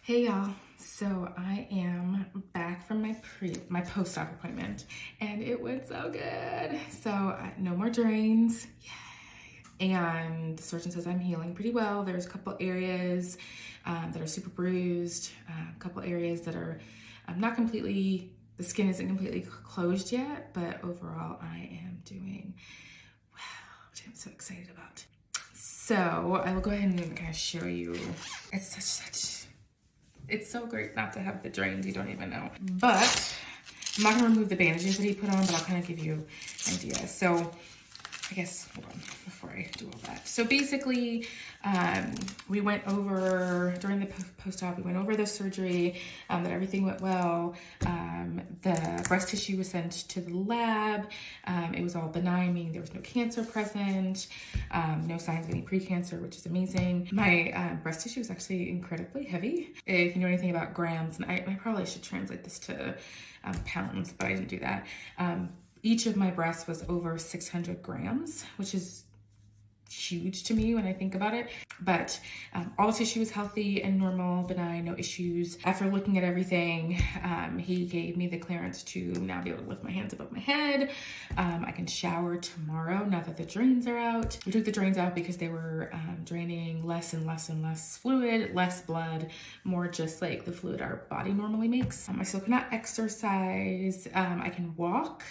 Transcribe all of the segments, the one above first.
Hey y'all, so I am back from my post-op appointment and it went so good. So no more drains, yay. And the surgeon says I'm healing pretty well. There's a couple areas that are super bruised, a couple areas that are not completely, the skin isn't completely closed yet, but overall I am doing well, which I'm so excited about. So I will go ahead and kind of show you. It's so great not to have the drains, you don't even know. But I'm not gonna remove the bandages that he put on, but I'll kind of give you an idea. So I guess, hold on, before I do all that. So basically, we went over, during the post-op, we went over the surgery, that everything went well. The breast tissue was sent to the lab. It was all benign, meaning there was no cancer present, no signs of any precancer, which is amazing. My breast tissue was actually incredibly heavy. If you know anything about grams, and I probably should translate this to pounds, but I didn't do that. Each of my breasts was over 600 grams, which is huge to me when I think about it. But all the tissue was healthy and normal, benign, no issues. After looking at everything, he gave me the clearance to now be able to lift my hands above my head. I can shower tomorrow now that the drains are out. We took the drains out because they were draining less and less and less fluid, less blood, more just like the fluid our body normally makes. I still cannot exercise. I can walk,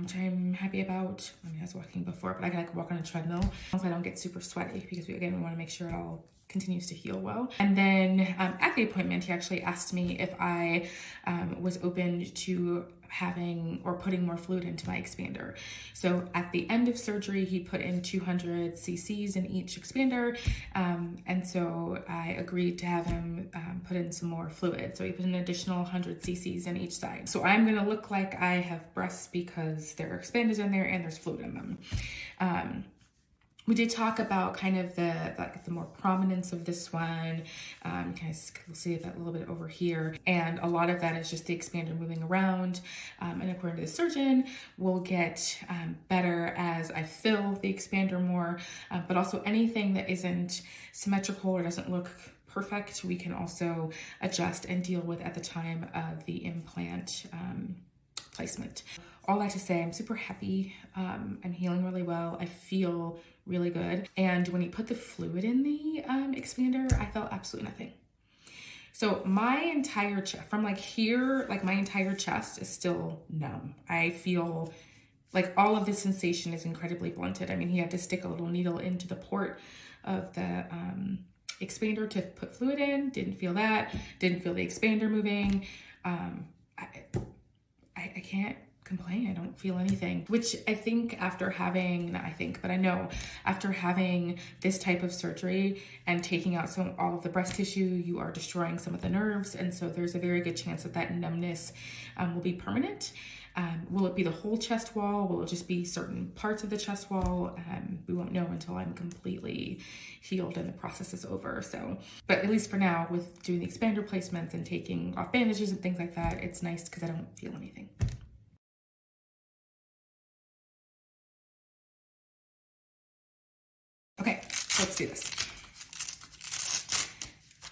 which I'm happy about. I mean, I was walking before, but I can like walk on a treadmill so I don't get super sweaty because we want to make sure it all continues to heal well. And then at the appointment, he actually asked me if I was open to having or putting more fluid into my expander. So at the end of surgery, he put in 200 cc's in each expander. And so I agreed to have him put in some more fluid. So he put an additional 100 cc's in each side. So I'm gonna look like I have breasts because there are expanders in there and there's fluid in them. We did talk about kind of the more prominence of this one. Kind of see that a little bit over here. And a lot of that is just the expander moving around. And according to the surgeon, we'll get better as I fill the expander more, but also anything that isn't symmetrical or doesn't look perfect, we can also adjust and deal with at the time of the implant placement. All that to say, I'm super happy. I'm healing really well. I feel really good. And when he put the fluid in the expander, I felt absolutely nothing. So my entire chest, from like here, like my entire chest is still numb. I feel like all of the sensation is incredibly blunted. I mean, he had to stick a little needle into the port of the expander to put fluid in. Didn't feel that. Didn't feel the expander moving. I can't complain. I don't feel anything, which I think after having, not I think, but I know after having this type of surgery and taking out all of the breast tissue, you are destroying some of the nerves. And so there's a very good chance that numbness will be permanent. Will it be the whole chest wall? Will it just be certain parts of the chest wall? We won't know until I'm completely healed and the process is over. So, but at least for now, with doing the expander placements and taking off bandages and things like that, it's nice because I don't feel anything. Okay, so let's do this.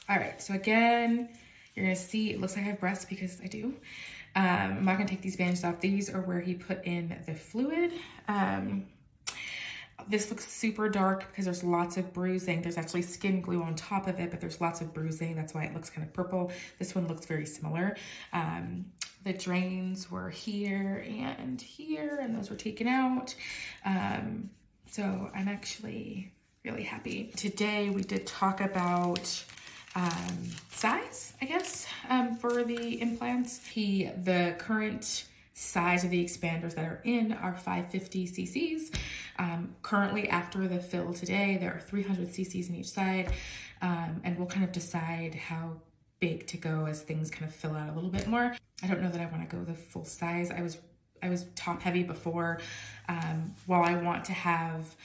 All right, so again, you're gonna see, it looks like I have breasts because I do. I'm not gonna take these bandages off. These are where he put in the fluid. This looks super dark because there's lots of bruising. There's actually skin glue on top of it, but there's lots of bruising. That's why it looks kind of purple. This one looks very similar. The drains were here, and those were taken out. So I'm actually really happy. Today we did talk about size, I guess, for the implants. The current size of the expanders that are in are 550 cc's. Currently after the fill today, there are 300 cc's in each side. And we'll kind of decide how big to go as things kind of fill out a little bit more. I don't know that I want to go the full size. I was top heavy before. While I want to have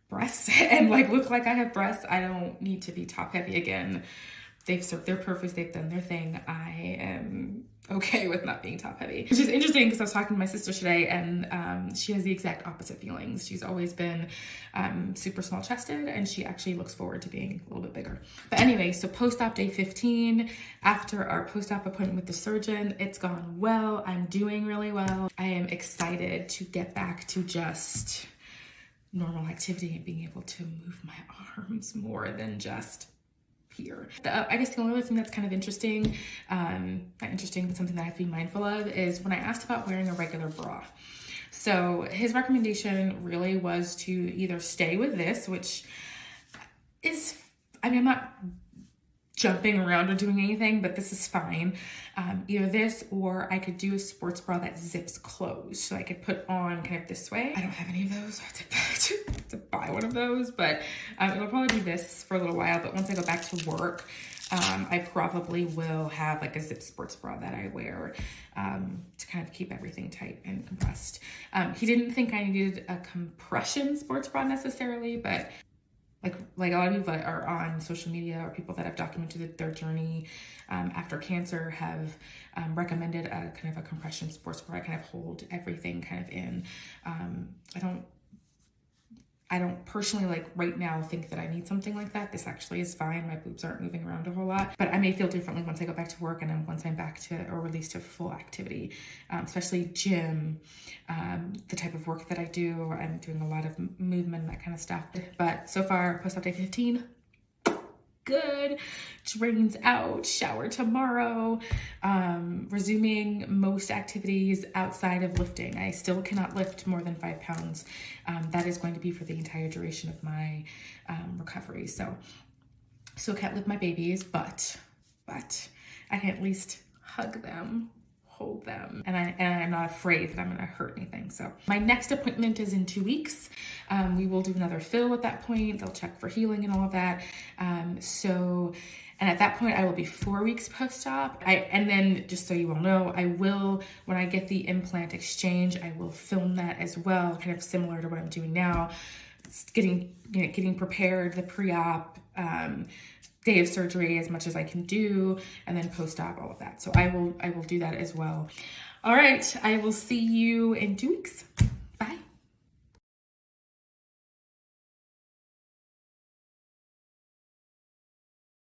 breasts and like look like I have breasts, I don't need to be top heavy again. they've served their purpose, they've done their thing. I am okay with not being top heavy, which is interesting because I was talking to my sister today, and she has the exact opposite feelings. She's always been super small chested, and she actually looks forward to being a little bit bigger. But anyway, so post-op day 15, after our post-op appointment with the surgeon, it's gone well. I'm doing really well. I am excited to get back to just normal activity and being able to move my arms more than just here. I guess the only other thing that's kind of interesting, not interesting, but something that I have to be mindful of, is when I asked about wearing a regular bra. So his recommendation really was to either stay with this, which is, I mean, I'm not jumping around or doing anything, but this is fine. Either this, or I could do a sports bra that zips closed. So I could put on kind of this way. I don't have any of those. I have to buy one of those, but it'll probably be this for a little while. But once I go back to work, I probably will have like a zip sports bra that I wear to kind of keep everything tight and compressed. He didn't think I needed a compression sports bra necessarily, but like a lot of people that are on social media or people that have documented their journey after cancer have recommended a kind of a compression sports bra. I kind of hold everything kind of in. I don't personally, like right now, think that I need something like that. This actually is fine. My boobs aren't moving around a whole lot, but I may feel differently once I go back to work and then once I'm back to or released to full activity, especially gym, the type of work that I do. I'm doing a lot of movement and that kind of stuff. But so far, post-op day 15, good. Drains out, shower tomorrow, resuming most activities outside of lifting. I still cannot lift more than 5 pounds. That is going to be for the entire duration of my recovery. So can't lift my babies, but I can at least hug them, hold them, and I'm not afraid that I'm gonna hurt anything. So my next appointment is in 2 weeks. We will do another fill at that point. They'll check for healing and all of that. And at that point I will be 4 weeks post-op. And then just so you all know, I will, when I get the implant exchange, I will film that as well, kind of similar to what I'm doing now. It's getting prepared, the pre-op, day of surgery as much as I can do, and then post-op, all of that. So I will do that as well. All right, I will see you in 2 weeks.